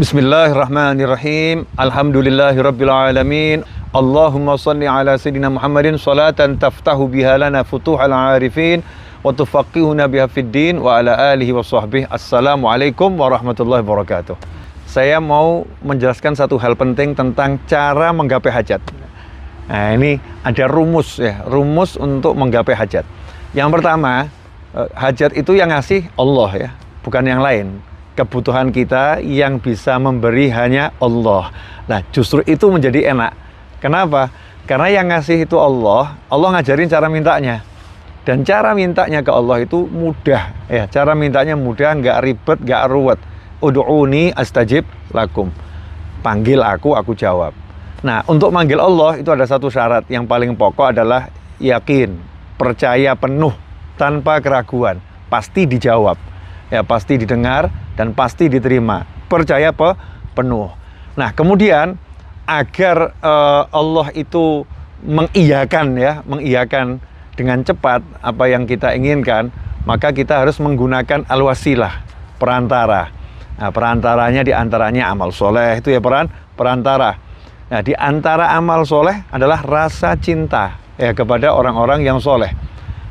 Bismillahirrahmanirrahim. Alhamdulillahirabbil alamin. Allahumma shalli ala sayidina Muhammadin salatan taftahu biha lana futuhal arifin wa tufaqihuna biha fid din wa ala alihi wa sahbihi. Assalamualaikum warahmatullahi wabarakatuh. Saya mau menjelaskan satu hal penting tentang cara menggapai hajat. Nah, ini ada rumus ya, rumus untuk menggapai hajat. Yang pertama, hajat itu yang ngasih Allah ya, bukan yang lain. Kebutuhan kita yang bisa memberi hanya Allah. Nah, justru itu menjadi enak. Kenapa? Karena yang ngasih itu Allah. Allah ngajarin cara mintanya. Dan cara mintanya ke Allah itu mudah. Ya, cara mintanya mudah, nggak ribet, nggak ruwet. Ud'uni astajib lakum. Panggil aku jawab. Nah, untuk manggil Allah itu ada satu syarat. Yang paling pokok adalah yakin, percaya penuh, tanpa keraguan. Pasti dijawab. Ya, pasti didengar dan pasti diterima. Percaya penuh. Nah, kemudian agar Allah itu mengiyakan dengan cepat apa yang kita inginkan, maka kita harus menggunakan al-wasilah, perantara. Nah, perantaranya diantaranya amal soleh, itu ya perantara. Nah, di antara amal soleh adalah rasa cinta ya kepada orang-orang yang soleh.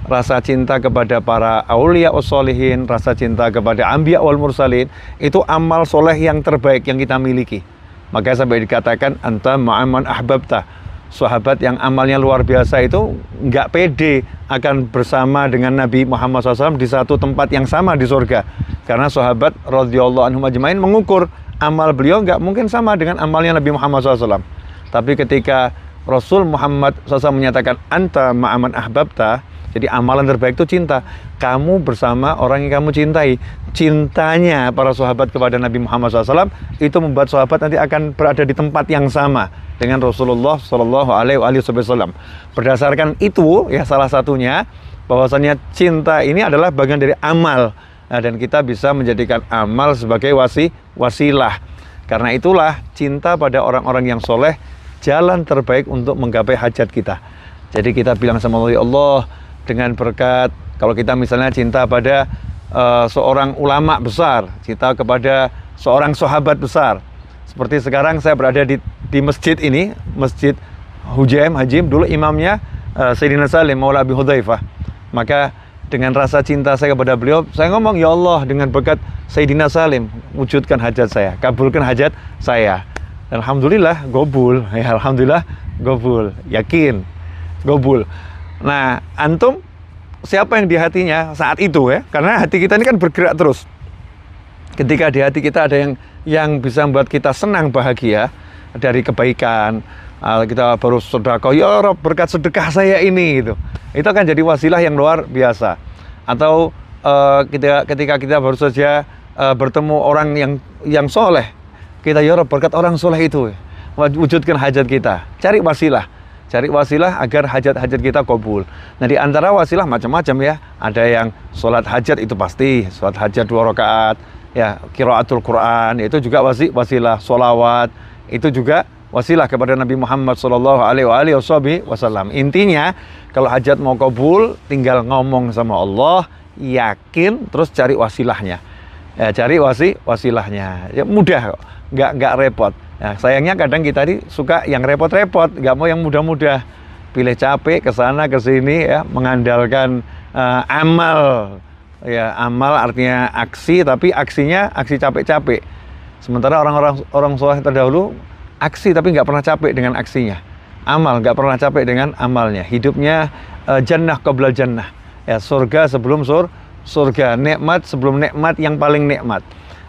Rasa cinta kepada para aulia wassolihin, rasa cinta kepada anbiya wal mursalin, itu amal soleh yang terbaik yang kita miliki. Makanya sampai dikatakan anta ma'aman ahbabta. Sahabat yang amalnya luar biasa itu nggak pede akan bersama dengan Nabi Muhammad SAW di satu tempat yang sama di surga. Karena sahabat radhiyallahu anhum ajmain mengukur amal beliau nggak mungkin sama dengan amalnya Nabi Muhammad SAW. Tapi ketika Rasul Muhammad SAW menyatakan anta ma'aman ahbabta, jadi amalan terbaik itu cinta. Kamu bersama orang yang kamu cintai. Cintanya para sahabat kepada Nabi Muhammad SAW itu membuat sahabat nanti akan berada di tempat yang sama dengan Rasulullah SAW. Berdasarkan itu, ya salah satunya bahwasannya cinta ini adalah bagian dari amal. Nah, dan kita bisa menjadikan amal sebagai wasilah. Karena itulah cinta pada orang-orang yang soleh jalan terbaik untuk menggapai hajat kita. Jadi kita bilang sama Allah, ya Allah, dengan berkat, kalau kita misalnya cinta pada seorang ulama besar, cinta kepada seorang sahabat besar. Seperti sekarang saya berada di masjid ini, Masjid Hujaim Hajim, dulu imamnya Sayyidina Salim Maula Abi Hudzaifah. Maka dengan rasa cinta saya kepada beliau, saya ngomong, ya Allah, dengan berkat Sayyidina Salim, wujudkan hajat saya, kabulkan hajat saya. Dan alhamdulillah gobul, ya alhamdulillah gobul, yakin gobul. Nah, antum siapa yang di hatinya saat itu ya? Karena hati kita ini kan bergerak terus. Ketika di hati kita ada yang bisa membuat kita senang, bahagia dari kebaikan, kita baru sedekah, ya Rob, berkat sedekah saya ini gitu. Itu akan jadi wasilah yang luar biasa. Atau ketika kita baru saja bertemu orang yang soleh, kita ya Rob, berkat orang soleh itu wujudkan hajat kita. Cari wasilah agar hajat-hajat kita kabul. Nah, di antara wasilah macam-macam ya. Ada yang sholat hajat itu pasti, sholat hajat 2 rakaat, ya, qiraatul Quran, itu juga wasilah, sholawat, itu juga wasilah kepada Nabi Muhammad SAW. Intinya, kalau hajat mau kabul, tinggal ngomong sama Allah, yakin, terus cari wasilahnya. Ya, cari wasilahnya. Ya, mudah kok, nggak repot. Nah, sayangnya kadang kita ini suka yang repot-repot, nggak mau yang mudah-mudah. Pilih capek ke sana ke sini ya, mengandalkan amal. Ya, amal artinya aksi, tapi aksinya aksi capek-capek. Sementara orang soleh terdahulu aksi tapi nggak pernah capek dengan aksinya. Amal nggak pernah capek dengan amalnya. Hidupnya jannah qabla jannah. Ya, surga sebelum surga, nikmat sebelum nikmat yang paling nikmat.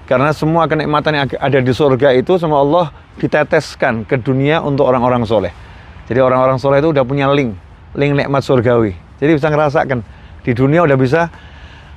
Karena semua kenikmatan yang ada di surga itu sama Allah diteteskan ke dunia untuk orang-orang soleh. Jadi orang-orang soleh itu udah punya link nikmat surgawi. Jadi bisa ngerasakan di dunia, udah bisa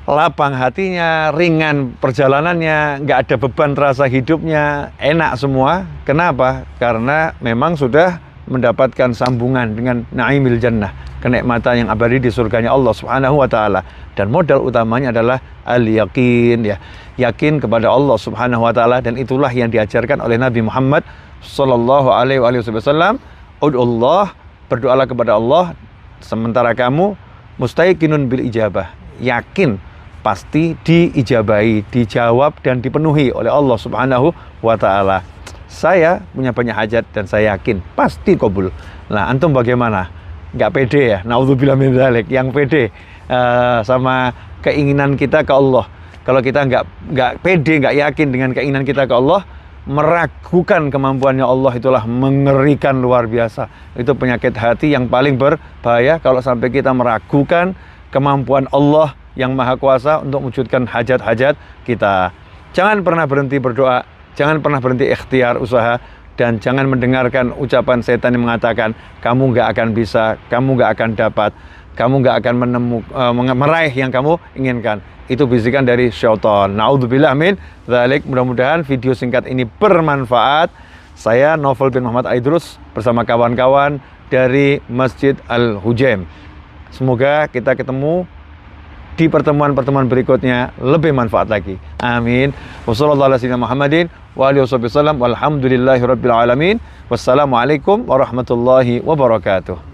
lapang hatinya, ringan perjalanannya, nggak ada beban terasa hidupnya, enak semua. Kenapa? Karena memang sudah mendapatkan sambungan dengan naimil jannah, kenikmatan yang abadi di surganya Allah Subhanahu wa taala. Dan modal utamanya adalah al-yaqin ya. Yakin kepada Allah Subhanahu wa taala, dan itulah yang diajarkan oleh Nabi Muhammad sallallahu alaihi wasallam. Ud'ullah, berdoalah kepada Allah sementara kamu mustaiqinun bil ijabah. Yakin pasti diijabahi, dijawab dan dipenuhi oleh Allah Subhanahu wa taala. Saya punya banyak hajat dan saya yakin pasti kabul. Nah, antum bagaimana? Nggak pede ya? Naudzubillah min dzalik. Yang pede sama keinginan kita ke Allah. Kalau kita nggak pede, nggak yakin dengan keinginan kita ke Allah, meragukan kemampuannya Allah, itulah mengerikan luar biasa. Itu penyakit hati yang paling berbahaya kalau sampai kita meragukan kemampuan Allah yang Maha Kuasa untuk mewujudkan hajat-hajat kita. Jangan pernah berhenti berdoa, jangan pernah berhenti ikhtiar usaha, dan jangan mendengarkan ucapan setan yang mengatakan kamu nggak akan bisa, kamu nggak akan dapat, kamu nggak akan meraih yang kamu inginkan. Itu bisikan dari syaitan. Naudzubillah min dzalik. Mudah-mudahan video singkat ini bermanfaat. Saya Novel bin Muhammad Aidrus bersama kawan-kawan dari Masjid Al-Hujaim. Semoga kita ketemu di pertemuan-pertemuan berikutnya lebih manfaat lagi. Amin. Wassalamualaikum warahmatullahi wabarakatuh.